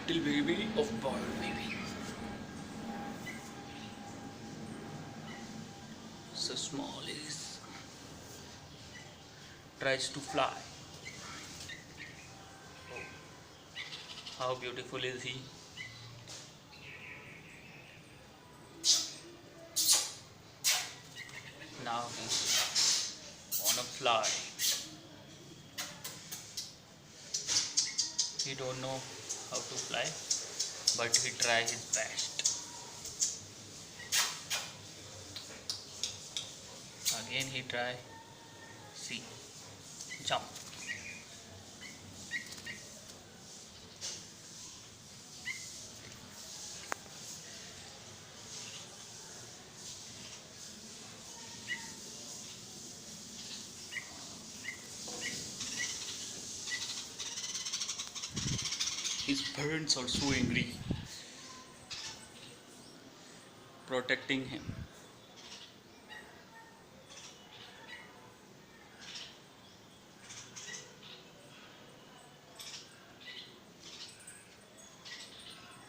little baby of bird baby. So small is tries to fly. Oh, how beautiful is he? Now he's wanna fly. He don't know how to fly, but he try his best. Again he try. See, jump. His parents are so angry, protecting him.